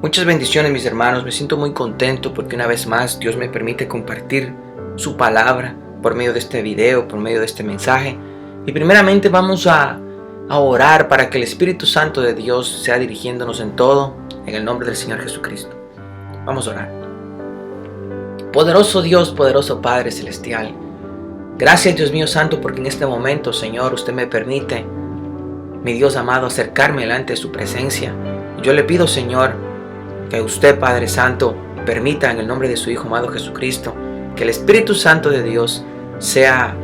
Muchas bendiciones, mis hermanos. Me siento muy contento porque una vez más Dios me permite compartir su palabra por medio de este video, por medio de este mensaje. Y primeramente vamos a orar para que el Espíritu Santo de Dios sea dirigiéndonos en todo, en el nombre del Señor Jesucristo. Vamos a orar. Poderoso Dios, poderoso Padre Celestial, gracias, Dios mío santo, porque en este momento, Señor, usted me permite, mi Dios amado, acercarme delante de su presencia. Yo le pido, Señor, que usted, Padre Santo, permita en el nombre de su Hijo amado Jesucristo que el Espíritu Santo de Dios sea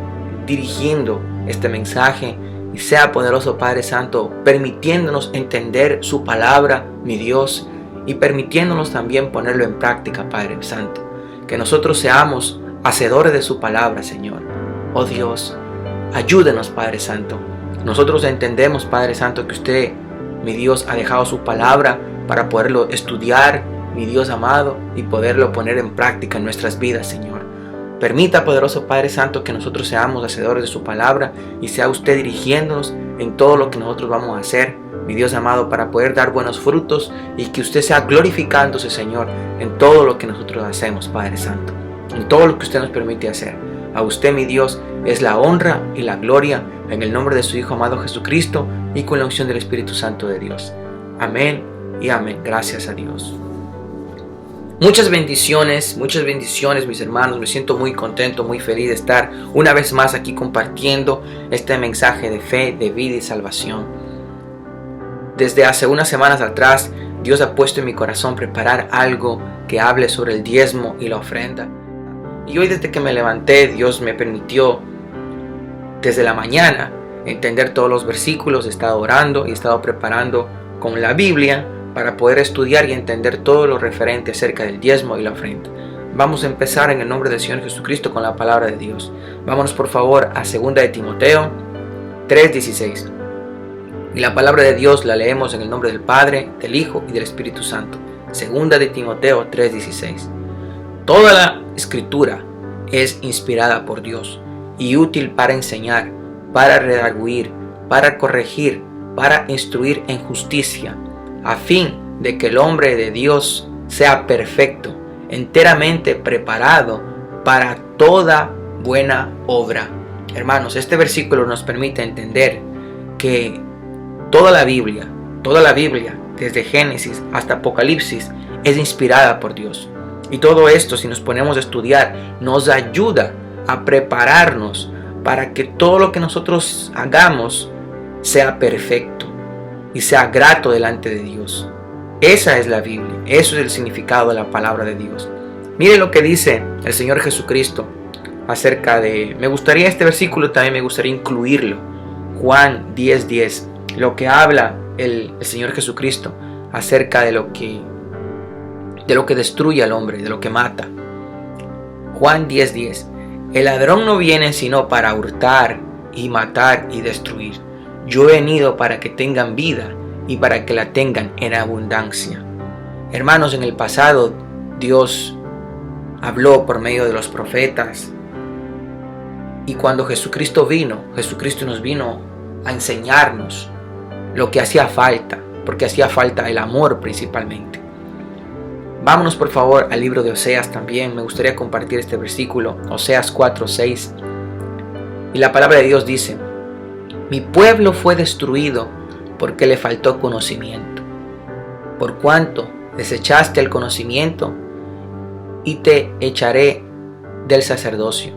dirigiendo este mensaje y sea poderoso, Padre Santo, permitiéndonos entender su palabra, mi Dios, y permitiéndonos también ponerlo en práctica, Padre Santo. Que nosotros seamos hacedores de su palabra, Señor. Oh Dios, ayúdenos, Padre Santo. Nosotros entendemos, Padre Santo, que usted, mi Dios, ha dejado su palabra para poderlo estudiar, mi Dios amado, y poderlo poner en práctica en nuestras vidas, Señor. Permita, poderoso Padre Santo, que nosotros seamos hacedores de su palabra y sea usted dirigiéndonos en todo lo que nosotros vamos a hacer, mi Dios amado, para poder dar buenos frutos y que usted sea glorificándose, Señor, en todo lo que nosotros hacemos, Padre Santo, en todo lo que usted nos permite hacer. A usted, mi Dios, es la honra y la gloria en el nombre de su Hijo amado Jesucristo y con la unción del Espíritu Santo de Dios. Amén y amén. Gracias a Dios. Muchas bendiciones, mis hermanos. Me siento muy contento, muy feliz de estar una vez más aquí compartiendo este mensaje de fe, de vida y salvación. Desde hace unas semanas atrás, Dios ha puesto en mi corazón preparar algo que hable sobre el diezmo y la ofrenda. Y hoy, desde que me levanté, Dios me permitió desde la mañana entender todos los versículos. He estado orando y he estado preparando con la Biblia para poder estudiar y entender todo lo referente acerca del diezmo y la ofrenda. Vamos a empezar en el nombre del Señor Jesucristo con la palabra de Dios. Vámonos por favor a 2 de Timoteo 3:16. Y la palabra de Dios la leemos en el nombre del Padre, del Hijo y del Espíritu Santo. 2 de Timoteo 3:16. Toda la escritura es inspirada por Dios y útil para enseñar, para redarguir, para corregir, para instruir en justicia, a fin de que el hombre de Dios sea perfecto, enteramente preparado para toda buena obra. Hermanos, este versículo nos permite entender que toda la Biblia, desde Génesis hasta Apocalipsis, es inspirada por Dios. Y todo esto, si nos ponemos a estudiar, nos ayuda a prepararnos para que todo lo que nosotros hagamos sea perfecto y sea grato delante de Dios. Esa es la Biblia, eso es el significado de la palabra de Dios. Mire lo que dice el Señor Jesucristo acerca de... este versículo también me gustaría incluirlo. Juan 10:10, lo que habla el Señor Jesucristo acerca de lo que destruye al hombre, de lo que mata. Juan 10:10, el ladrón no viene sino para hurtar y matar y destruir. Yo he venido para que tengan vida y para que la tengan en abundancia. Hermanos, en el pasado Dios habló por medio de los profetas. Y cuando Jesucristo nos vino a enseñarnos lo que hacía falta, porque hacía falta el amor principalmente. Vámonos por favor al libro de Oseas también. Me gustaría compartir este versículo, Oseas 4:6. Y la palabra de Dios dice: mi pueblo fue destruido porque le faltó conocimiento. Por cuanto desechaste el conocimiento, y te echaré del sacerdocio.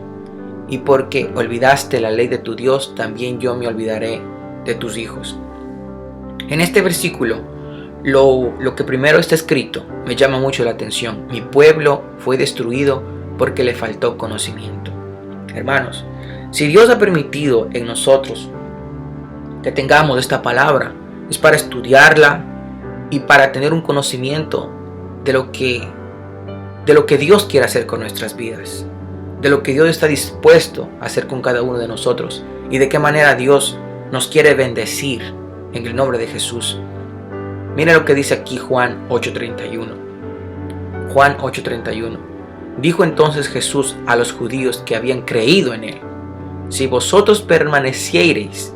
Y porque olvidaste la ley de tu Dios, también yo me olvidaré de tus hijos. En este versículo, lo que primero está escrito me llama mucho la atención. Mi pueblo fue destruido porque le faltó conocimiento. Hermanos, si Dios ha permitido en nosotros que tengamos esta palabra, es para estudiarla y para tener un conocimiento de lo que Dios quiere hacer con nuestras vidas, de lo que Dios está dispuesto a hacer con cada uno de nosotros y de qué manera Dios nos quiere bendecir en el nombre de Jesús. Mira lo que dice aquí Juan 8:31. Juan 8:31. Dijo entonces Jesús a los judíos que habían creído en él: si vosotros permaneciereis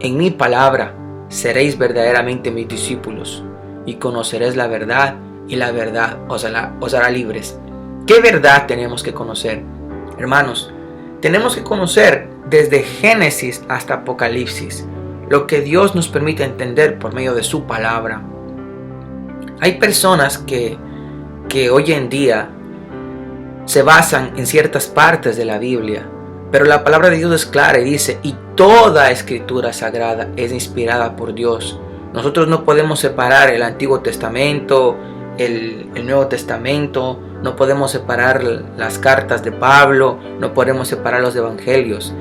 en mi palabra, seréis verdaderamente mis discípulos, y conoceréis la verdad, y la verdad os hará libres. ¿Qué verdad tenemos que conocer? Hermanos, tenemos que conocer desde Génesis hasta Apocalipsis lo que Dios nos permite entender por medio de su palabra. Hay personas que hoy en día se basan en ciertas partes de la Biblia, pero la palabra de Dios es clara y dice: y toda escritura sagrada es inspirada por Dios. Nosotros no podemos separar el Antiguo Testamento, el Nuevo Testamento, no podemos separar las cartas de Pablo, no podemos separar los evangelios.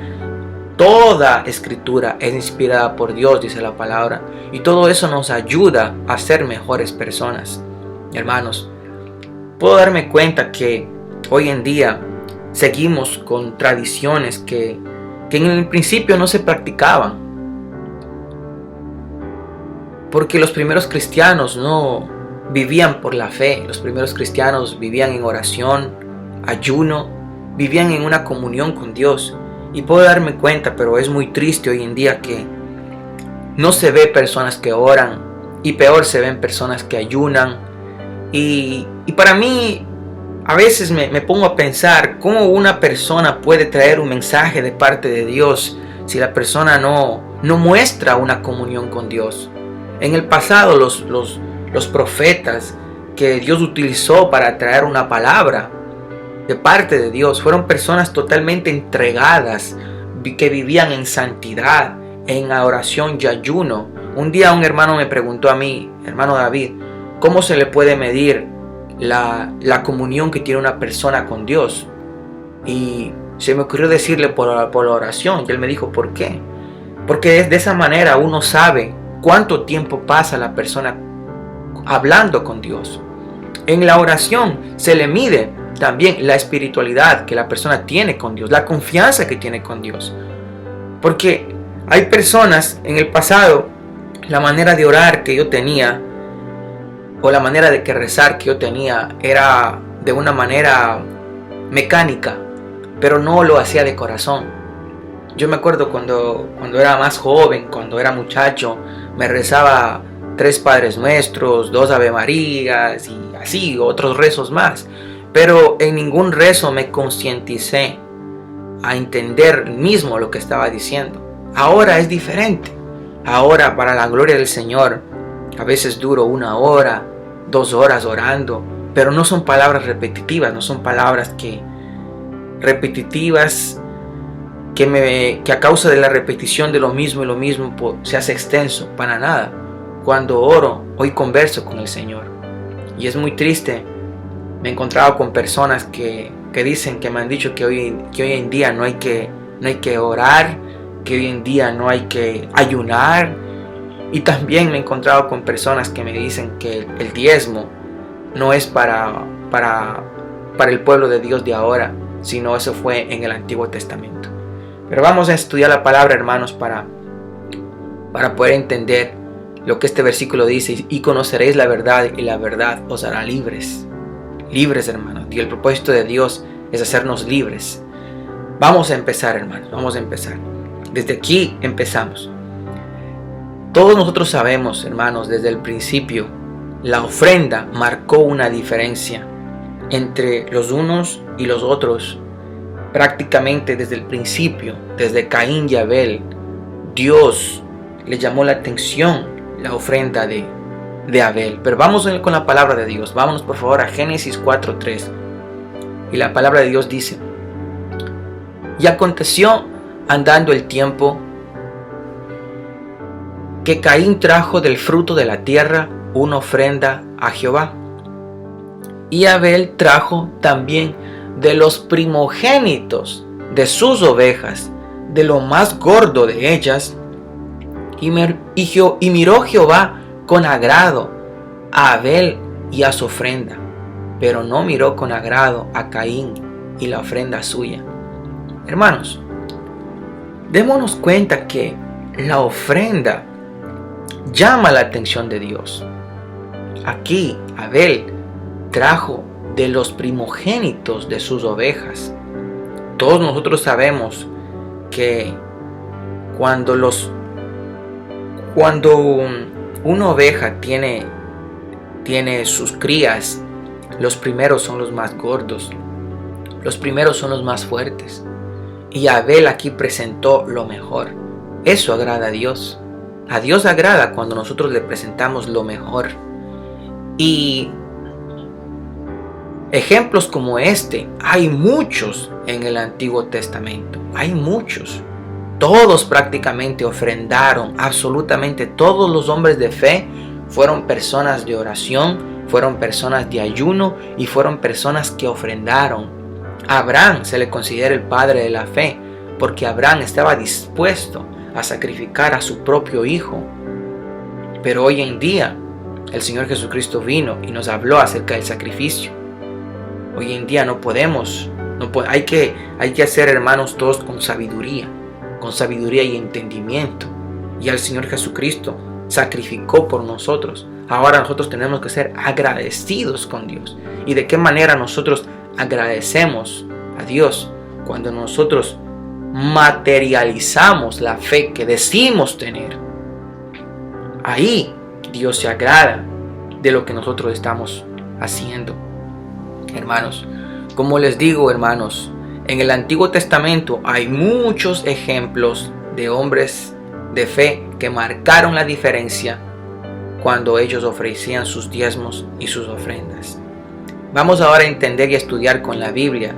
Toda escritura es inspirada por Dios, dice la palabra, y todo eso nos ayuda a ser mejores personas. Hermanos, puedo darme cuenta que hoy en día seguimos con tradiciones que en el principio no se practicaban, porque los primeros cristianos no vivían por la fe. Los primeros cristianos vivían en oración, ayuno, vivían en una comunión con Dios. Y puedo darme cuenta, pero es muy triste hoy en día que no se ve personas que oran, y peor se ven personas que ayunan. Y para mí, a veces me pongo a pensar cómo una persona puede traer un mensaje de parte de Dios si la persona no muestra una comunión con Dios. En el pasado los profetas que Dios utilizó para traer una palabra de parte de Dios fueron personas totalmente entregadas, que vivían en santidad, en oración y ayuno. Un día un hermano me preguntó a mí: hermano David, ¿cómo se le puede medir la comunión que tiene una persona con Dios? Y se me ocurrió decirle por la oración, y él me dijo: ¿por qué? Porque de esa manera uno sabe cuánto tiempo pasa la persona hablando con Dios. En la oración se le mide también la espiritualidad que la persona tiene con Dios, la confianza que tiene con Dios. Porque hay personas en el pasado, la manera de orar que yo tenía, o la manera de rezar que yo tenía, era de una manera mecánica, pero no lo hacía de corazón. Yo me acuerdo cuando era más joven, cuando era muchacho, me rezaba 3 Padres Nuestros, 2 Ave Marías y así otros rezos más. Pero en ningún rezo me concienticé a entender mismo lo que estaba diciendo. Ahora es diferente. Ahora, para la gloria del Señor, a veces duro 1 hora, 2 horas orando, pero no son palabras repetitivas, no son palabras repetitivas que a causa de la repetición de lo mismo y lo mismo se hace extenso, para nada. Cuando oro, hoy converso con el Señor. Y es muy triste. Me he encontrado con personas que dicen, que me han dicho que hoy en día no hay que orar, que hoy en día no hay que ayunar. Y también me he encontrado con personas que me dicen que el diezmo no es para el pueblo de Dios de ahora, sino eso fue en el Antiguo Testamento. Pero vamos a estudiar la palabra, hermanos, para poder entender lo que este versículo dice: y conoceréis la verdad, y la verdad os hará libres. Libres, hermanos. Y el propósito de Dios es hacernos libres. Vamos a empezar, hermanos. Vamos a empezar. Desde aquí empezamos. Todos nosotros sabemos, hermanos, desde el principio, la ofrenda marcó una diferencia entre los unos y los otros. Prácticamente desde el principio, desde Caín y Abel, Dios le llamó la atención la ofrenda de Abel. Pero vamos con la palabra de Dios. Vámonos por favor a Génesis 4:3. Y la palabra de Dios dice: y aconteció, andando el tiempo, que Caín trajo del fruto de la tierra una ofrenda a Jehová, y Abel trajo también de los primogénitos de sus ovejas, de lo más gordo de ellas. Y miró Jehová con agrado a Abel y a su ofrenda, pero no miró con agrado a Caín y la ofrenda suya. Hermanos, démonos cuenta que la ofrenda llama la atención de Dios. Aquí Abel trajo de los primogénitos de sus ovejas. Todos nosotros sabemos que cuando una oveja tiene tiene sus crías, los primeros son los más gordos, los primeros son los más fuertes. Y Abel aquí presentó lo mejor. Eso agrada a Dios. A Dios agrada cuando nosotros le presentamos lo mejor. Y ejemplos como este hay muchos en el Antiguo Testamento. Hay muchos. Todos prácticamente ofrendaron. Absolutamente todos los hombres de fe fueron personas de oración, fueron personas de ayuno y fueron personas que ofrendaron. A Abraham se le considera el padre de la fe, porque Abraham estaba dispuesto a sacrificar a su propio hijo. Pero hoy en día el Señor Jesucristo vino y nos habló acerca del sacrificio. Hoy en día hay que hacer, hermanos, todos con sabiduría y entendimiento. Y el Señor Jesucristo sacrificó por nosotros. Ahora nosotros tenemos que ser agradecidos con Dios. ¿Y de qué manera nosotros agradecemos a Dios? Cuando nosotros materializamos la fe que decimos tener. Ahí Dios se agrada de lo que nosotros estamos haciendo. Hermanos, como les digo, hermanos, en el Antiguo Testamento hay muchos ejemplos de hombres de fe que marcaron la diferencia cuando ellos ofrecían sus diezmos y sus ofrendas. Vamos ahora a entender y a estudiar con la Biblia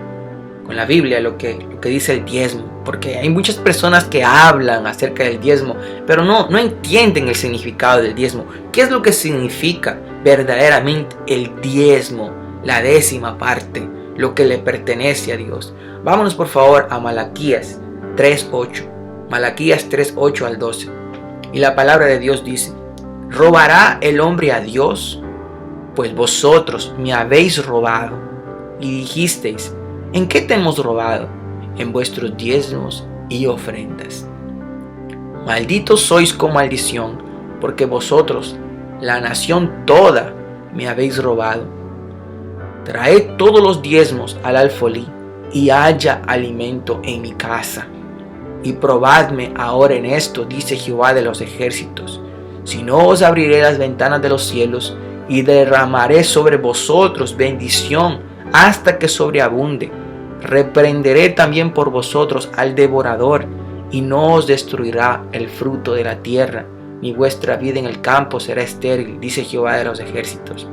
lo que dice el diezmo, porque hay muchas personas que hablan acerca del diezmo, pero no entienden el significado del diezmo. ¿Qué es lo que significa verdaderamente el diezmo? La 10ª parte, lo que le pertenece a Dios. Vámonos por favor a Malaquías 3:8. Malaquías 3:8 al 12. Y la palabra de Dios dice: ¿robará el hombre a Dios? Pues vosotros me habéis robado. Y dijisteis: ¿en qué te hemos robado? En vuestros diezmos y ofrendas. Malditos sois con maldición, porque vosotros, la nación toda, me habéis robado. Traed todos los diezmos al alfolí, y haya alimento en mi casa. Y probadme ahora en esto, dice Jehová de los ejércitos, si no os abriré las ventanas de los cielos, y derramaré sobre vosotros bendición hasta que sobreabunde. Reprenderé también por vosotros al devorador, y no os destruirá el fruto de la tierra, ni vuestra vida en el campo será estéril, dice Jehová de los ejércitos.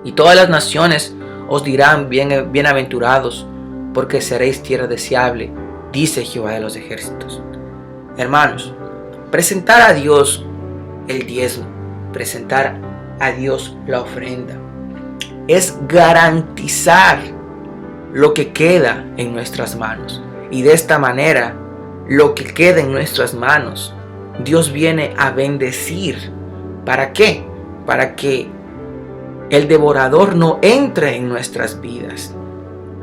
Y todas las naciones os dirán: bienaventurados, porque seréis tierra deseable, dice Jehová de los ejércitos. Hermanos, presentar a Dios el diezmo, presentar a Dios la ofrenda, es garantizar lo que queda en nuestras manos. Y de esta manera, lo que queda en nuestras manos, Dios viene a bendecir. ¿Para qué? Para que el devorador no entre en nuestras vidas.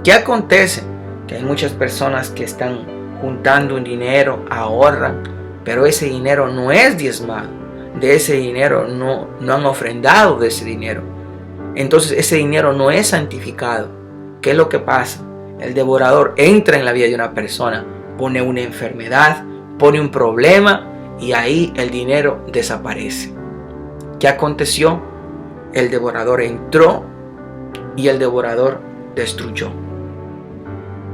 ¿Qué acontece? Que hay muchas personas que están juntando un dinero, ahorran, pero ese dinero no es diezmado. De ese dinero no han ofrendado de ese dinero. Entonces ese dinero no es santificado. ¿Qué es lo que pasa? El devorador entra en la vida de una persona, pone una enfermedad, pone un problema, y ahí el dinero desaparece. ¿Qué aconteció? El devorador entró y el devorador destruyó.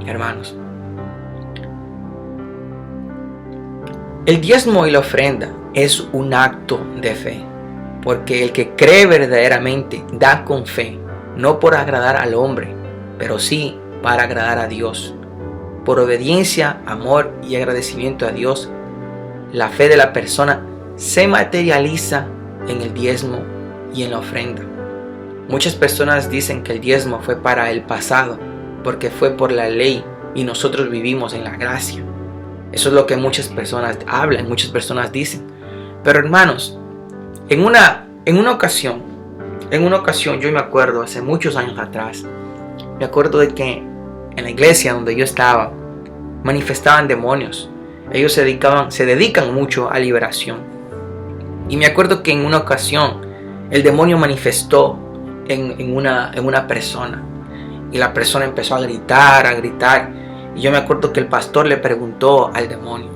Hermanos, el diezmo y la ofrenda es un acto de fe, porque el que cree verdaderamente da con fe, no por agradar al hombre, pero sí para agradar a Dios. Por obediencia, amor y agradecimiento a Dios, la fe de la persona se materializa en el diezmo y en la ofrenda. Muchas personas dicen que el diezmo fue para el pasado, porque fue por la ley y nosotros vivimos en la gracia. Eso es lo que muchas personas hablan, muchas personas dicen. Pero hermanos, en una ocasión, yo me acuerdo, hace muchos años atrás, me acuerdo de que en la iglesia donde yo estaba, manifestaban demonios. Ellos se dedican mucho a liberación. Y me acuerdo que en una ocasión, el demonio manifestó en una persona. Y la persona empezó a gritar. Y yo me acuerdo que el pastor le preguntó al demonio: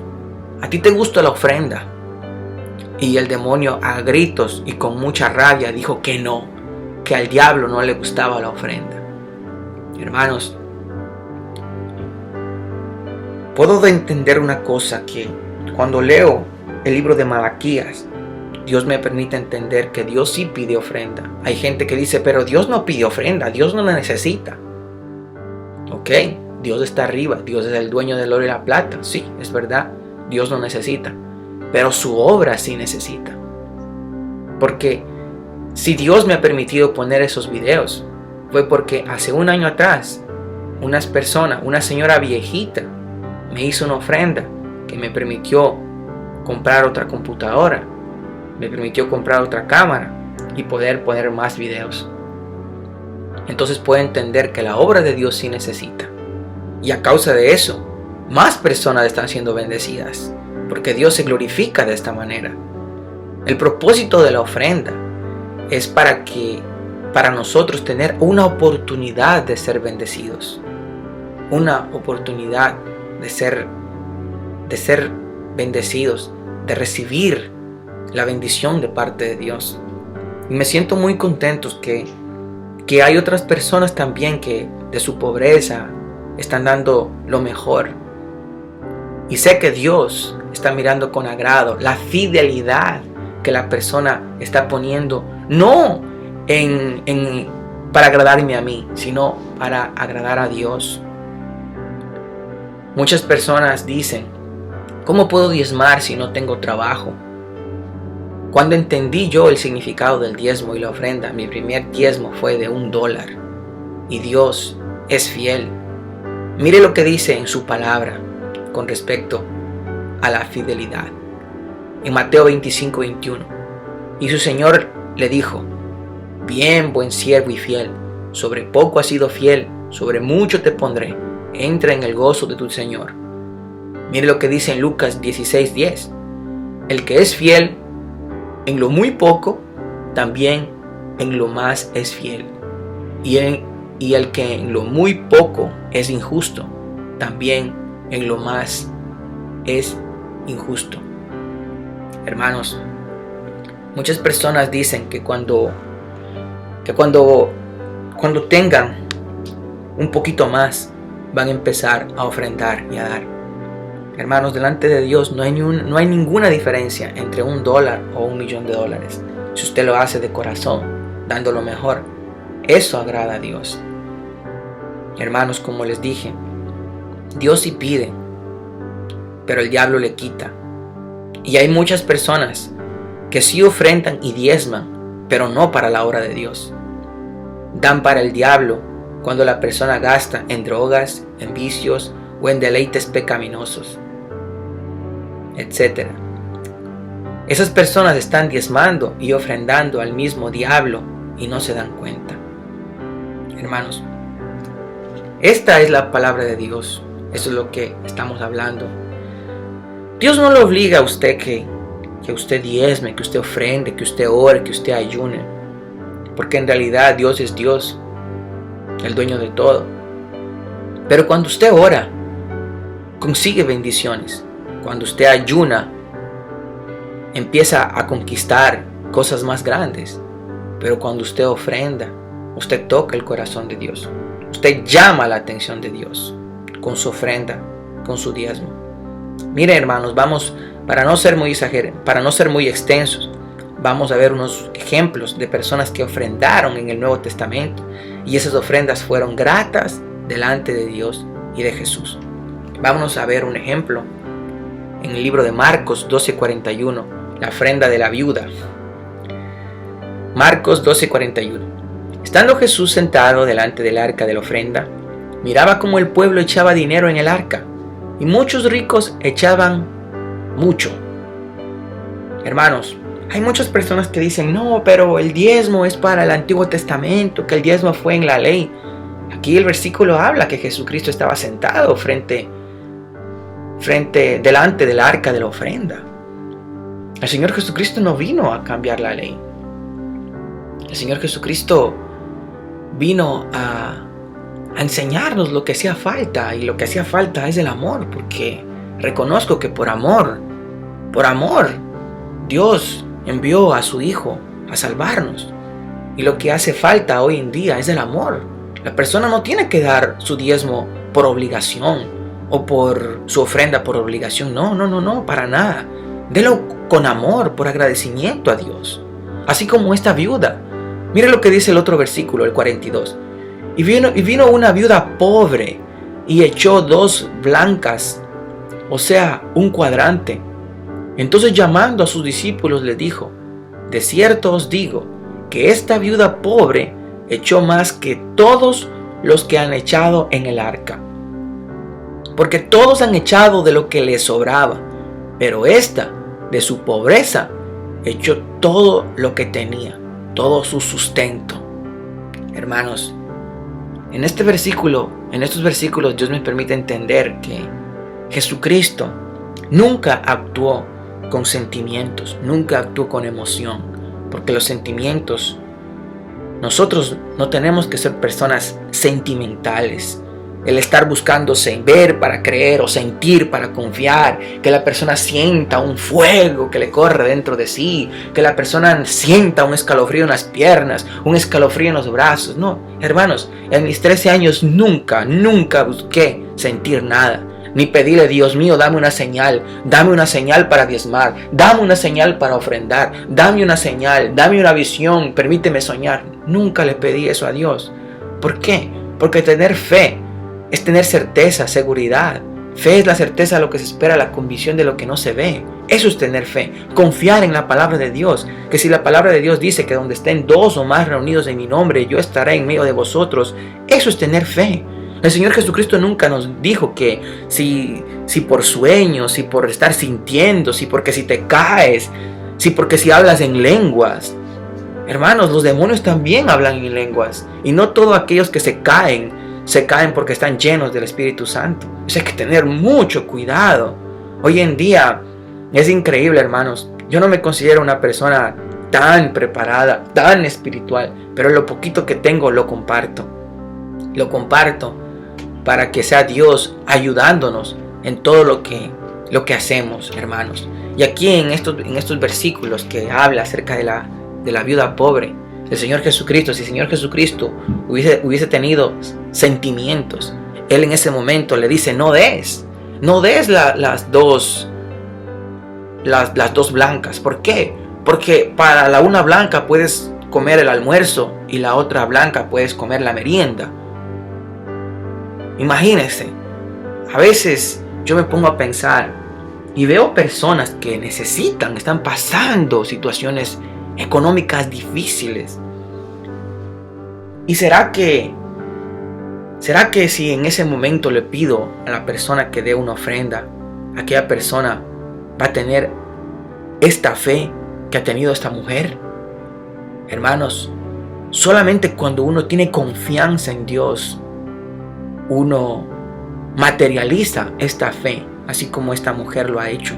¿a ti te gusta la ofrenda? Y el demonio, a gritos y con mucha rabia, dijo que no, porque al diablo no le gustaba la ofrenda. Hermanos, puedo entender una cosa, que cuando leo el libro de Malaquías, Dios me permite entender que Dios sí pide ofrenda. Hay gente que dice, pero Dios no pide ofrenda, Dios no la necesita. Ok, Dios está arriba, Dios es el dueño del oro y la plata. Sí, es verdad, Dios no necesita, pero su obra sí necesita. Porque si Dios me ha permitido poner esos videos, fue porque hace un año atrás, una señora viejita, me hizo una ofrenda que me permitió comprar otra computadora, me permitió comprar otra cámara y poder poner más videos. Entonces puedo entender que la obra de Dios sí necesita. Y a causa de eso, más personas están siendo bendecidas, porque Dios se glorifica de esta manera. El propósito de la ofrenda es para nosotros tener una oportunidad de ser bendecidos, una oportunidad de ser bendecidos, de recibir la bendición de parte de Dios. Y me siento muy contento que hay otras personas también que de su pobreza están dando lo mejor. Y sé que Dios está mirando con agrado la fidelidad que la persona está poniendo, no para agradarme a mí, sino para agradar a Dios. Muchas personas dicen, ¿cómo puedo diezmar si no tengo trabajo? Cuando entendí yo el significado del diezmo y la ofrenda, mi primer diezmo fue de $1. Y Dios es fiel. Mire lo que dice en su palabra con respecto a la fidelidad. En Mateo 25:21. Y su Señor le dijo, bien, buen siervo y fiel, sobre poco has sido fiel, sobre mucho te pondré, entra en el gozo de tu Señor. Mire lo que dice en Lucas 16:10. El que es fiel en lo muy poco, también en lo más es fiel. Y el que en lo muy poco es injusto, también en lo más es injusto. Hermanos, muchas personas dicen que cuando tengan un poquito más, van a empezar a ofrendar y a dar. Hermanos, delante de Dios no hay ninguna diferencia entre $1 o $1.000.000. Si usted lo hace de corazón, dando lo mejor, eso agrada a Dios. Hermanos, como les dije, Dios sí pide, pero el diablo le quita. Y hay muchas personas que sí ofrendan y diezman, pero no para la obra de Dios. Dan para el diablo cuando la persona gasta en drogas, en vicios o en deleites pecaminosos, etc. Esas personas están diezmando y ofrendando al mismo diablo y no se dan cuenta. Hermanos, esta es la palabra de Dios. Eso es lo que estamos hablando. Dios no le obliga a usted que usted diezme, que usted ofrende, que usted ore, que usted ayune. Porque en realidad Dios es Dios, el dueño de todo. Pero cuando usted ora, consigue bendiciones. Cuando usted ayuna, empieza a conquistar cosas más grandes. Pero cuando usted ofrenda, usted toca el corazón de Dios. Usted llama la atención de Dios con su ofrenda, con su diezmo. Miren, hermanos, vamos, para no ser muy extensos, vamos a ver unos ejemplos de personas que ofrendaron en el Nuevo Testamento. Y esas ofrendas fueron gratas delante de Dios y de Jesús. Vámonos a ver un ejemplo en el libro de Marcos 12:41, la ofrenda de la viuda. Marcos 12:41. Estando Jesús sentado delante del arca de la ofrenda, miraba cómo el pueblo echaba dinero en el arca, y muchos ricos echaban mucho. Hermanos, hay muchas personas que dicen, no, pero el diezmo es para el Antiguo Testamento, que el diezmo fue en la ley. Aquí el versículo habla que Jesucristo estaba sentado delante del arca de la ofrenda. El Señor Jesucristo no vino a cambiar la ley. El Señor Jesucristo vino a enseñarnos lo que hacía falta, y lo que hacía falta es el amor, porque reconozco que por amor, Dios envió a su Hijo a salvarnos. Y lo que hace falta hoy en día es el amor. La persona no tiene que dar su diezmo por obligación o por su ofrenda por obligación. No, para nada. Delo con amor, por agradecimiento a Dios. Así como esta viuda. Mire lo que dice el otro versículo, el 42. Y vino una viuda pobre y echó 2 blancas, o sea, un cuadrante. Entonces, llamando a sus discípulos, les dijo: de cierto os digo que esta viuda pobre echó más que todos los que han echado en el arca. Porque todos han echado de lo que les sobraba, pero esta, de su pobreza, echó todo lo que tenía, todo su sustento. Hermanos, en estos versículos Dios me permite entender que Jesucristo nunca actuó con sentimientos, nunca actuó con emoción, porque los sentimientos, nosotros no tenemos que ser personas sentimentales. El estar buscándose ver para creer o sentir para confiar, que la persona sienta un fuego que le corre dentro de sí, que la persona sienta un escalofrío en las piernas, un escalofrío en los brazos. No, hermanos, en mis 13 años nunca busqué sentir nada, ni pedirle: Dios mío, dame una señal para diezmar, dame una señal para ofrendar, dame una señal, dame una visión, permíteme soñar. Nunca le pedí eso a Dios. ¿Por qué? Porque tener fe es tener certeza, seguridad. Fe es la certeza de lo que se espera, la convicción de lo que no se ve. Eso es tener fe. Confiar en la palabra de Dios. Que si la palabra de Dios dice que donde estén 2 o más reunidos en mi nombre, yo estaré en medio de vosotros. Eso es tener fe. El Señor Jesucristo nunca nos dijo que si por sueños, si por estar sintiendo, si te caes, si hablas en lenguas. Hermanos, los demonios también hablan en lenguas. Y no todos aquellos que se caen porque están llenos del Espíritu Santo. Hay que tener mucho cuidado. Hoy en día es increíble, hermanos. Yo no me considero una persona tan preparada, tan espiritual, pero lo poquito que tengo lo comparto. Lo comparto para que sea Dios ayudándonos en todo lo que hacemos, hermanos. Y aquí en estos versículos que habla acerca de la viuda pobre, el Señor Jesucristo, si el Señor Jesucristo hubiese tenido sentimientos, Él en ese momento le dice: no des las dos blancas. ¿Por qué? Porque para la una blanca puedes comer el almuerzo y la otra blanca puedes comer la merienda. Imagínense, a veces yo me pongo a pensar y veo personas que están pasando situaciones económicas difíciles. ¿Y será que si en ese momento le pido a la persona que dé una ofrenda, aquella persona va a tener esta fe que ha tenido esta mujer? Hermanos, solamente cuando uno tiene confianza en Dios, uno materializa esta fe, así como esta mujer lo ha hecho.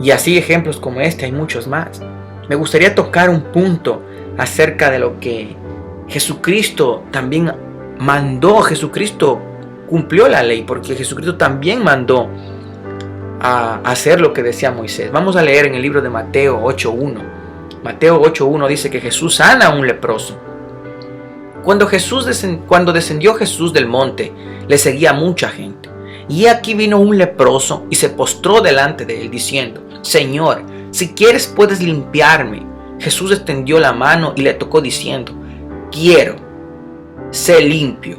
Y así ejemplos como este hay muchos más. Me gustaría tocar un punto acerca de lo que Jesucristo también mandó. Jesucristo cumplió la ley, porque Jesucristo también mandó a hacer lo que decía Moisés. Vamos a leer en el libro de Mateo 8:1. Mateo 8:1 dice que Jesús sana a un leproso. Cuando descendió Jesús del monte, le seguía mucha gente. Y aquí vino un leproso y se postró delante de él, diciendo: Señor, si quieres puedes limpiarme. Jesús extendió la mano y le tocó, diciendo: quiero, sé limpio.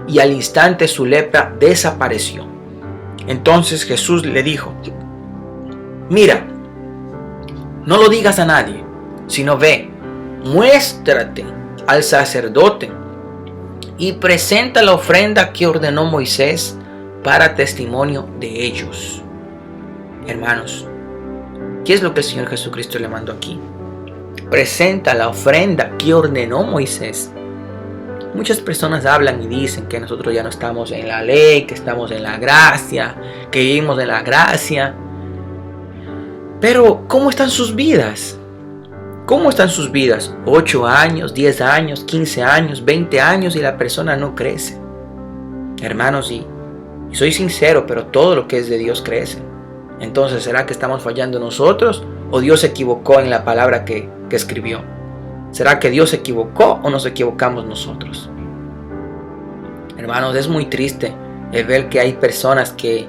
Y al instante su lepra desapareció. Entonces Jesús le dijo: mira, no lo digas a nadie, sino ve, muéstrate al sacerdote y presenta la ofrenda que ordenó Moisés para testimonio de ellos. Hermanos, ¿qué es lo que el Señor Jesucristo le mandó aquí? Presenta la ofrenda que ordenó Moisés. Muchas personas hablan y dicen que nosotros ya no estamos en la ley, que estamos en la gracia, que vivimos en la gracia. Pero, ¿cómo están sus vidas? ¿Cómo están sus vidas? 8 años, 10 años, 15 años, 20 años y la persona no crece. Hermanos, y soy sincero, pero todo lo que es de Dios crece. Entonces, ¿será que estamos fallando nosotros o Dios se equivocó en la palabra que escribió? ¿Será que Dios se equivocó o nos equivocamos nosotros? Hermanos, es muy triste el ver que hay personas que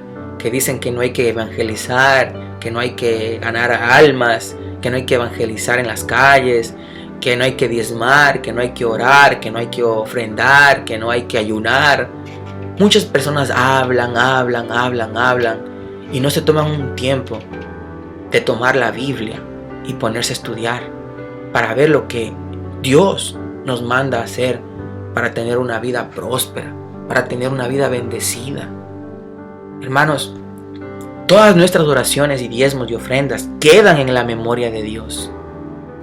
dicen que no hay que evangelizar, que no hay que ganar almas, que no hay que evangelizar en las calles, que no hay que diezmar, que no hay que orar, que no hay que ofrendar, que no hay que ayunar. Muchas personas hablan y no se toman un tiempo de tomar la Biblia y ponerse a estudiar para ver lo que Dios nos manda a hacer para tener una vida próspera, para tener una vida bendecida. Hermanos, todas nuestras oraciones y diezmos y ofrendas quedan en la memoria de Dios.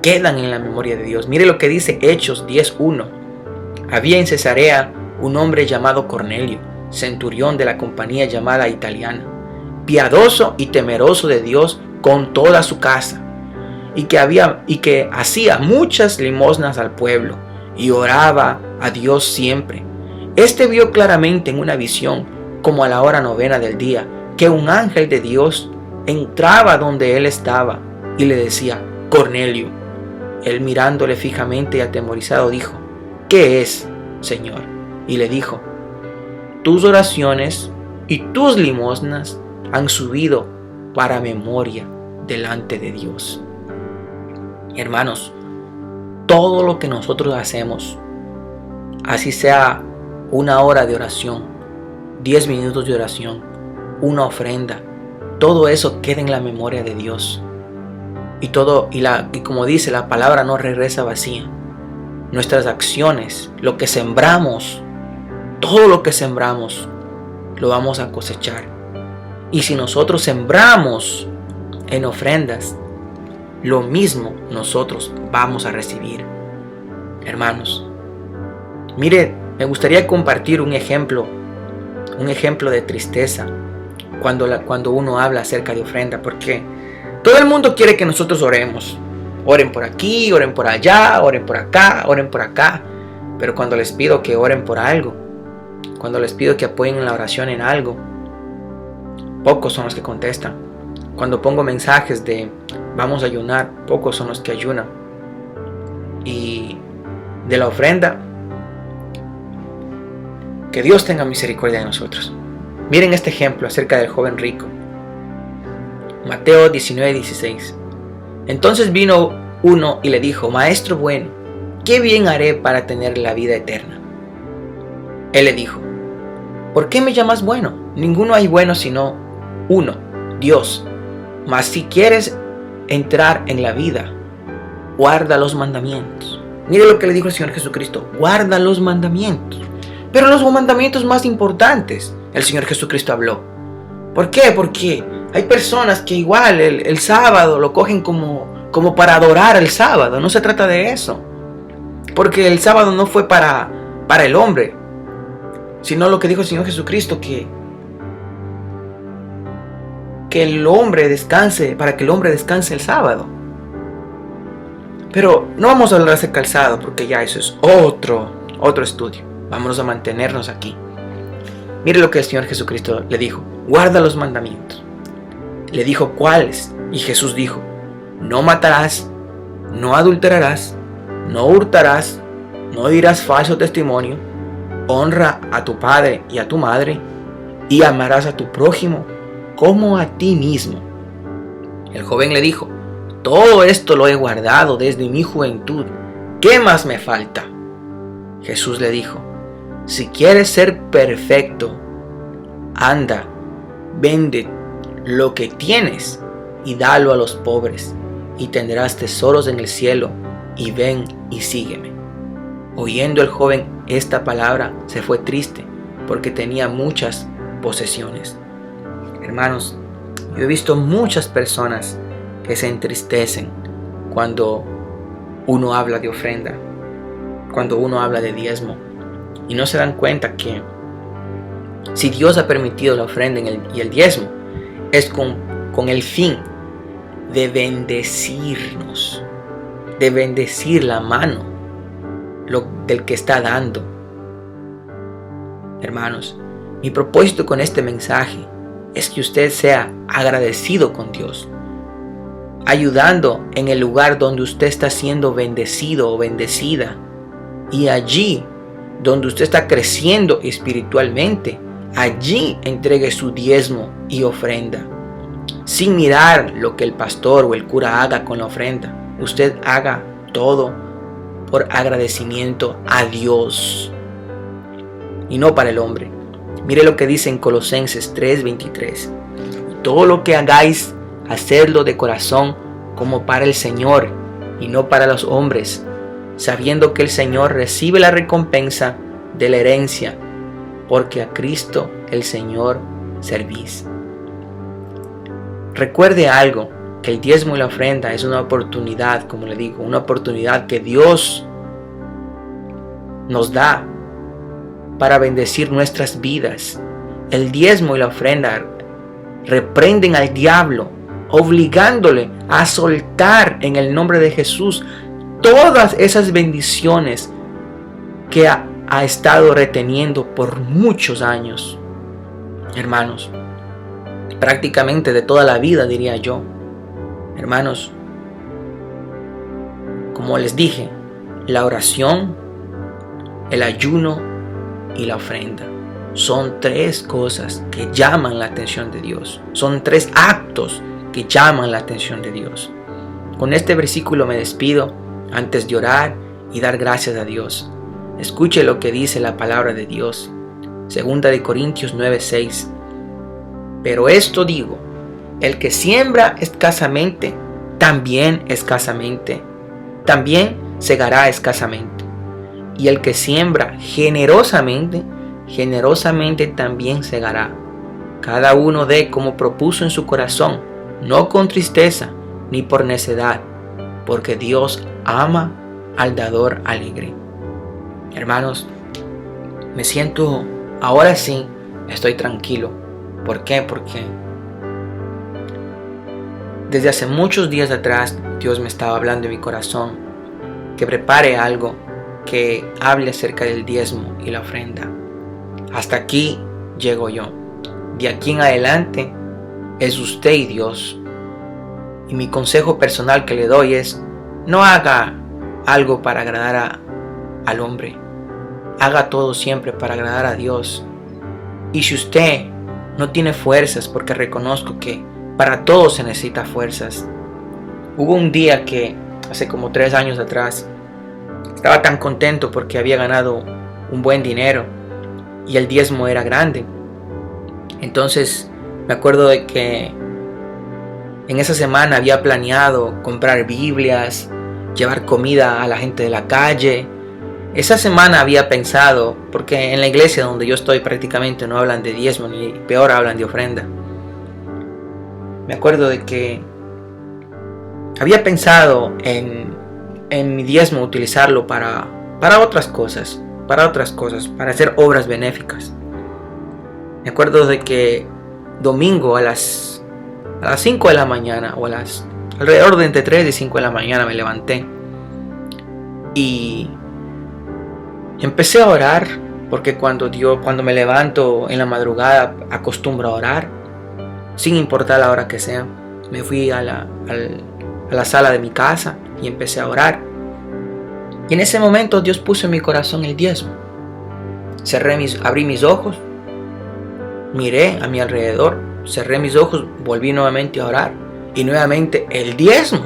Quedan en la memoria de Dios. Mire lo que dice Hechos 10:1. Había en Cesarea un hombre llamado Cornelio, centurión de la compañía llamada Italiana, piadoso y temeroso de Dios con toda su casa, y que hacía muchas limosnas al pueblo y oraba a Dios siempre. Este vio claramente en una visión, como a la hora 9 del día, que un ángel de Dios entraba donde él estaba y le decía: Cornelio. Él, mirándole fijamente y atemorizado, dijo: ¿qué es, Señor? Y le dijo: tus oraciones y tus limosnas han subido para memoria delante de Dios. Hermanos, todo lo que nosotros hacemos, así sea 1 hora de oración, 10 minutos de oración, una ofrenda, todo eso queda en la memoria de Dios. Y como dice la palabra, no regresa vacía. Nuestras acciones, lo que sembramos, todo lo que sembramos, lo vamos a cosechar. Y si nosotros sembramos en ofrendas, lo mismo nosotros vamos a recibir. Hermanos, mire, me gustaría compartir un ejemplo de tristeza cuando uno habla acerca de ofrenda, porque todo el mundo quiere que nosotros oremos. Oren por aquí, oren por allá, oren por acá, oren por acá. Pero cuando les pido que oren por algo, cuando les pido que apoyen en la oración en algo, pocos son los que contestan. Cuando pongo mensajes de vamos a ayunar, pocos son los que ayunan. Y de la ofrenda, que Dios tenga misericordia de nosotros. Miren este ejemplo acerca del joven rico. Mateo 19:16. Entonces vino uno y le dijo: Maestro bueno, ¿qué bien haré para tener la vida eterna? Él le dijo: ¿por qué me llamas bueno? Ninguno hay bueno sino uno, Dios. Mas si quieres entrar en la vida, guarda los mandamientos. Mire lo que le dijo el Señor Jesucristo: guarda los mandamientos. Pero los mandamientos más importantes, el Señor Jesucristo habló. ¿Por qué? Porque hay personas que igual el sábado lo cogen como para adorar el sábado. No se trata de eso. Porque el sábado no fue para el hombre, sino lo que dijo el Señor Jesucristo, que el hombre descanse, para que el hombre descanse el sábado. Pero no vamos a hablar acerca del sábado, porque ya eso es otro estudio. Vámonos a mantenernos aquí. Mire lo que el Señor Jesucristo le dijo: guarda los mandamientos. Le dijo: ¿cuáles? Y Jesús dijo: no matarás, no adulterarás, no hurtarás, no dirás falso testimonio, honra a tu padre y a tu madre, y amarás a tu prójimo como a ti mismo. El joven le dijo: todo esto lo he guardado desde mi juventud, ¿qué más me falta? Jesús le dijo: si quieres ser perfecto, anda, vende lo que tienes y dalo a los pobres, y tendrás tesoros en el cielo, y ven y sígueme. Oyendo el joven esta palabra, se fue triste, porque tenía muchas posesiones. Hermanos, yo he visto muchas personas que se entristecen cuando uno habla de ofrenda, cuando uno habla de diezmo, y no se dan cuenta que si Dios ha permitido la ofrenda y el diezmo, es con el fin de bendecirnos, de bendecir la mano del que está dando. Hermanos, mi propósito con este mensaje es que usted sea agradecido con Dios. ayudando en el lugar donde usted está siendo bendecido o bendecida. Y allí donde usted está creciendo espiritualmente, allí entregue su diezmo y ofrenda. Sin mirar lo que el pastor o el cura haga con la ofrenda. Usted haga todo por agradecimiento a Dios y no para el hombre. Mire lo que dice en Colosenses 3:23. Todo lo que hagáis, hacedlo de corazón como para el Señor y no para los hombres, sabiendo que el Señor recibe la recompensa de la herencia, porque a Cristo el Señor servís. Recuerde algo, que el diezmo y la ofrenda es una oportunidad, como le digo, una oportunidad que Dios nos da para bendecir nuestras vidas. El diezmo y la ofrenda reprenden al diablo, obligándole a soltar en el nombre de Jesús todas esas bendiciones que ha estado reteniendo por muchos años. Hermanos, prácticamente de toda la vida, diría yo. Hermanos, como les dije, la oración, el ayuno y la ofrenda son tres cosas que llaman la atención de Dios. Son tres actos que llaman la atención de Dios. Con este versículo me despido antes de orar y dar gracias a Dios. Escuche lo que dice la palabra de Dios. 2 de Corintios 9:6. Pero esto digo, el que siembra escasamente, también segará escasamente. Y el que siembra generosamente también segará. Cada uno dé como propuso en su corazón, no con tristeza ni por necedad, porque Dios ama al dador alegre. Hermanos, me siento, ahora sí, estoy tranquilo. ¿Por qué? Porque desde hace muchos días atrás Dios me estaba hablando en mi corazón que prepare algo que hable acerca del diezmo y la ofrenda. Hasta aquí llego yo. De aquí en adelante es usted y Dios. Y mi consejo personal que le doy es: no haga algo para agradar al hombre. Haga todo siempre para agradar a Dios. Y si usted no tiene fuerzas, porque reconozco que para todo se necesita fuerzas. Hubo un día que hace como 3 años atrás estaba tan contento porque había ganado un buen dinero y el diezmo era grande. Entonces me acuerdo de que en esa semana había planeado comprar Biblias, llevar comida a la gente de la calle. Esa semana había pensado, porque en la iglesia donde yo estoy prácticamente no hablan de diezmo, ni peor hablan de ofrenda. Me acuerdo de que había pensado en mi diezmo utilizarlo para otras cosas, para hacer obras benéficas. Me acuerdo de que domingo a las 5 de la mañana, o alrededor de entre 3 y 5 de la mañana me levanté y empecé a orar, porque cuando me levanto en la madrugada acostumbro a orar, sin importar la hora que sea. Me fui a la sala de mi casa y empecé a orar. Y en ese momento Dios puso en mi corazón el diezmo. Abrí mis ojos, miré a mi alrededor, cerré mis ojos, volví nuevamente a orar y nuevamente el diezmo.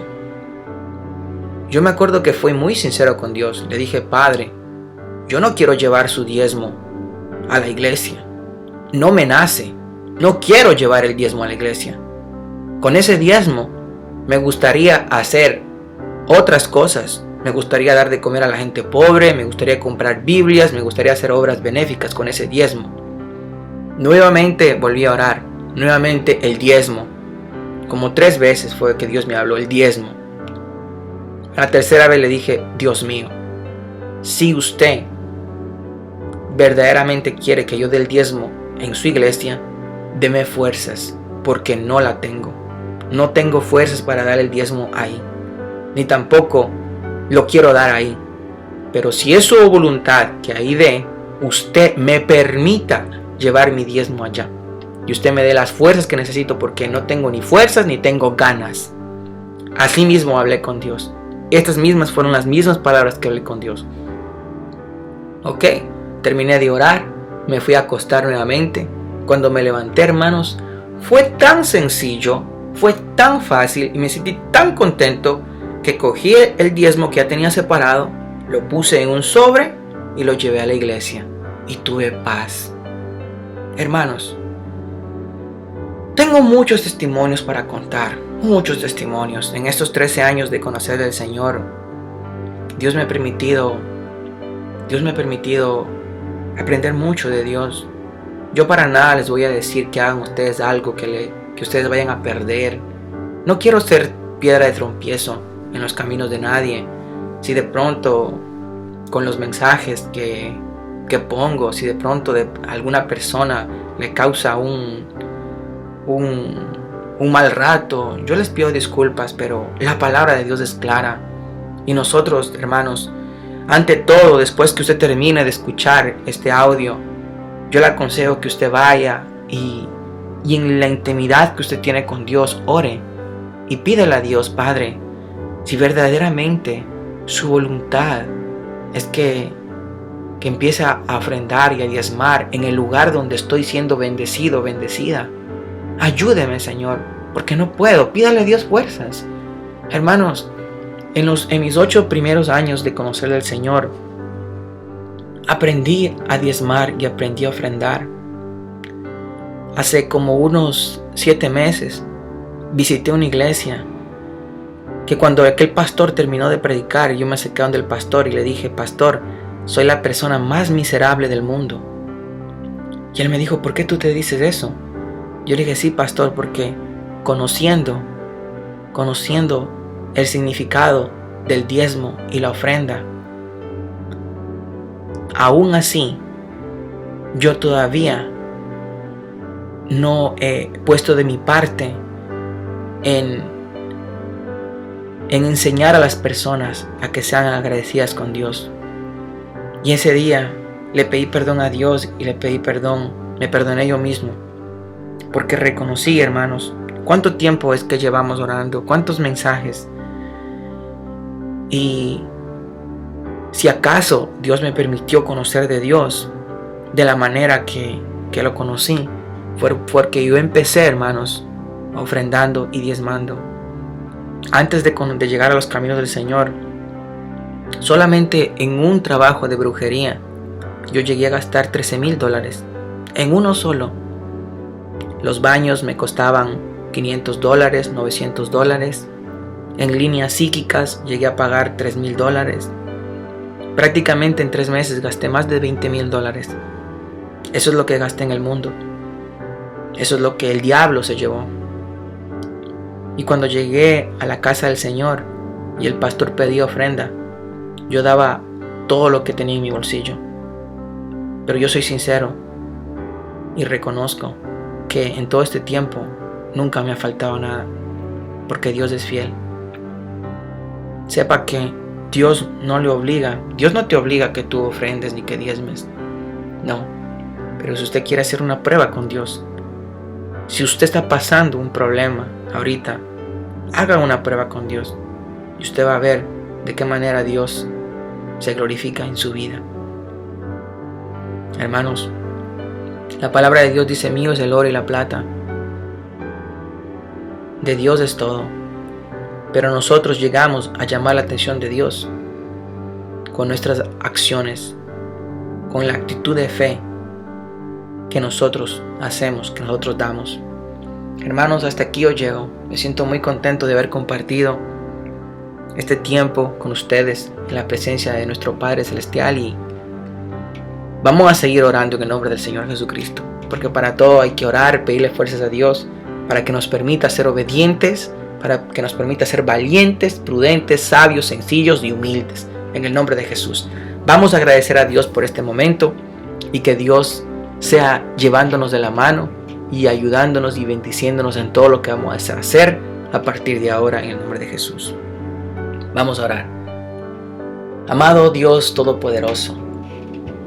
Yo me acuerdo que fui muy sincero con Dios. Le dije: Padre, yo no quiero llevar su diezmo a la iglesia. No me nace. No quiero llevar el diezmo a la iglesia. Con ese diezmo me gustaría hacer otras cosas. Me gustaría dar de comer a la gente pobre. Me gustaría comprar Biblias. Me gustaría hacer obras benéficas con ese diezmo. Nuevamente volví a orar. Nuevamente el diezmo. Como 3 veces fue que Dios me habló el diezmo. La tercera vez le dije: Dios mío, si usted verdaderamente quiere que yo dé el diezmo en su iglesia, deme fuerzas, porque no la tengo. No tengo fuerzas para dar el diezmo ahí, ni tampoco lo quiero dar ahí. Pero si es su voluntad que ahí dé, usted me permita llevar mi diezmo allá, y usted me dé las fuerzas que necesito, porque no tengo ni fuerzas ni tengo ganas. Así mismo hablé con Dios. Estas mismas fueron las mismas palabras que hablé con Dios. Ok, terminé de orar, me fui a acostar nuevamente. Cuando me levanté, hermanos, fue tan sencillo, fue tan fácil y me sentí tan contento que cogí el diezmo que ya tenía separado, lo puse en un sobre y lo llevé a la iglesia y tuve paz. Hermanos, tengo muchos testimonios para contar, muchos testimonios. En estos 13 años de conocer al Señor, Dios me ha permitido aprender mucho de Dios. Yo para nada les voy a decir que hagan ustedes algo que ustedes vayan a perder. No quiero ser piedra de tropiezo en los caminos de nadie. Si de pronto con los mensajes que pongo, si de pronto de alguna persona le causa un mal rato, yo les pido disculpas, pero la palabra de Dios es clara. Y nosotros, hermanos, ante todo, después que usted termine de escuchar este audio, yo le aconsejo que usted vaya y en la intimidad que usted tiene con Dios, ore y pídele a Dios, Padre, si verdaderamente su voluntad es que empiece a ofrendar y a diezmar en el lugar donde estoy siendo bendecido, bendecida. Ayúdeme, Señor, porque no puedo. Pídale a Dios fuerzas. Hermanos, en mis 8 primeros años de conocer al Señor, aprendí a diezmar y aprendí a ofrendar. Hace como unos 7 meses visité una iglesia que cuando aquel pastor terminó de predicar, yo me acerqué donde el pastor y le dije: Pastor, soy la persona más miserable del mundo. Y él me dijo: ¿por qué tú te dices eso? Yo le dije: sí, pastor, porque conociendo el significado del diezmo y la ofrenda, aún así yo todavía no he puesto de mi parte en enseñar a las personas a que sean agradecidas con Dios. Y ese día le pedí perdón a Dios y me perdoné yo mismo, porque reconocí, hermanos, cuánto tiempo es que llevamos orando, cuántos mensajes. Y si acaso Dios me permitió conocer de Dios de la manera que lo conocí, fue porque yo empecé, hermanos, ofrendando y diezmando. Antes de llegar a los caminos del Señor, solamente en un trabajo de brujería, yo llegué a gastar $13,000 en uno solo. Los baños me costaban $500, $900. En líneas psíquicas llegué a pagar $3,000. Prácticamente en 3 meses gasté más de $20,000. Eso es lo que gasté en el mundo. Eso es lo que el diablo se llevó. Y cuando llegué a la casa del Señor y el pastor pedía ofrenda, yo daba todo lo que tenía en mi bolsillo. Pero yo soy sincero y reconozco que en todo este tiempo nunca me ha faltado nada, porque Dios es fiel. Sepa que Dios no te obliga a que tú ofrendes ni que diezmes. No, pero si usted quiere hacer una prueba con Dios, si usted está pasando un problema ahorita, haga una prueba con Dios y usted va a ver de qué manera Dios se glorifica en su vida. Hermanos, la palabra de Dios dice: mío es el oro y la plata. De Dios es todo. Pero nosotros llegamos a llamar la atención de Dios con nuestras acciones, con la actitud de fe que nosotros hacemos, que nosotros damos. Hermanos, hasta aquí yo llego. Me siento muy contento de haber compartido este tiempo con ustedes en la presencia de nuestro Padre Celestial, y vamos a seguir orando en el nombre del Señor Jesucristo, porque para todo hay que orar, pedirle fuerzas a Dios para que nos permita ser obedientes, para que nos permita ser valientes, prudentes, sabios, sencillos y humildes, en el nombre de Jesús. Vamos a agradecer a Dios por este momento y que Dios sea llevándonos de la mano y ayudándonos y bendiciéndonos en todo lo que vamos a hacer a partir de ahora, en el nombre de Jesús. Vamos a orar. Amado Dios Todopoderoso,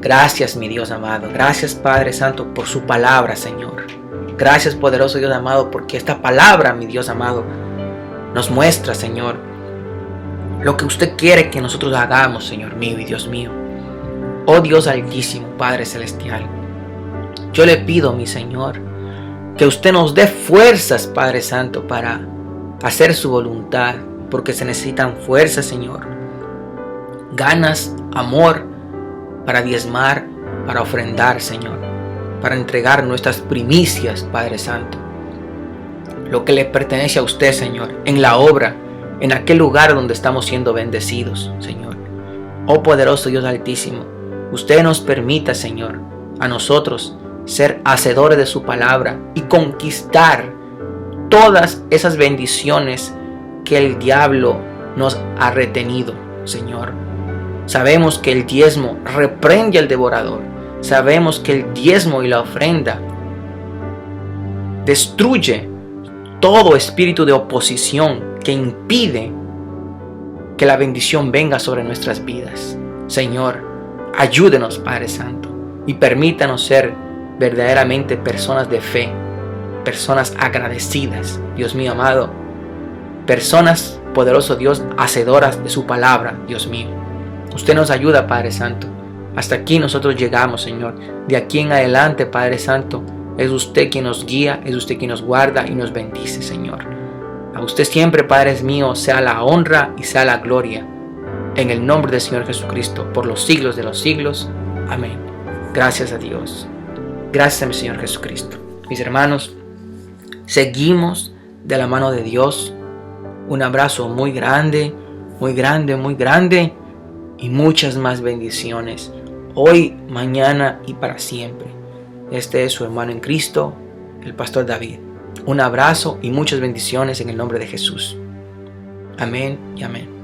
gracias, mi Dios amado. Gracias, Padre Santo, por su palabra, Señor. Gracias, poderoso Dios amado, porque esta palabra, mi Dios amado, nos muestra, Señor, lo que usted quiere que nosotros hagamos, Señor mío y Dios mío. Oh Dios altísimo, Padre celestial, yo le pido, mi Señor, que usted nos dé fuerzas, Padre Santo, para hacer su voluntad, porque se necesitan fuerzas, Señor, ganas, amor, para diezmar, para ofrendar, Señor, para entregar nuestras primicias, Padre Santo, lo que le pertenece a usted, Señor, en la obra, en aquel lugar donde estamos siendo bendecidos, Señor. Oh poderoso Dios altísimo, usted nos permita, Señor, a nosotros ser hacedores de su palabra y conquistar todas esas bendiciones que el diablo nos ha retenido, Señor. Sabemos que el diezmo reprende al devorador. Sabemos que el diezmo y la ofrenda destruye todo espíritu de oposición que impide que la bendición venga sobre nuestras vidas. Señor, ayúdenos, Padre Santo, y permítanos ser verdaderamente personas de fe, personas agradecidas, Dios mío amado, personas, poderoso Dios, hacedoras de su palabra, Dios mío. Usted nos ayuda, Padre Santo. Hasta aquí nosotros llegamos, Señor. De aquí en adelante, Padre Santo, es usted quien nos guía, es usted quien nos guarda y nos bendice, Señor. A usted siempre, Padre mío, sea la honra y sea la gloria. En el nombre del Señor Jesucristo, por los siglos de los siglos. Amén. Gracias a Dios. Gracias a mi Señor Jesucristo. Mis hermanos, seguimos de la mano de Dios. Un abrazo muy grande, muy grande, muy grande. Y muchas más bendiciones. Hoy, mañana y para siempre. Este es su hermano en Cristo, el pastor David. Un abrazo y muchas bendiciones en el nombre de Jesús. Amén y amén.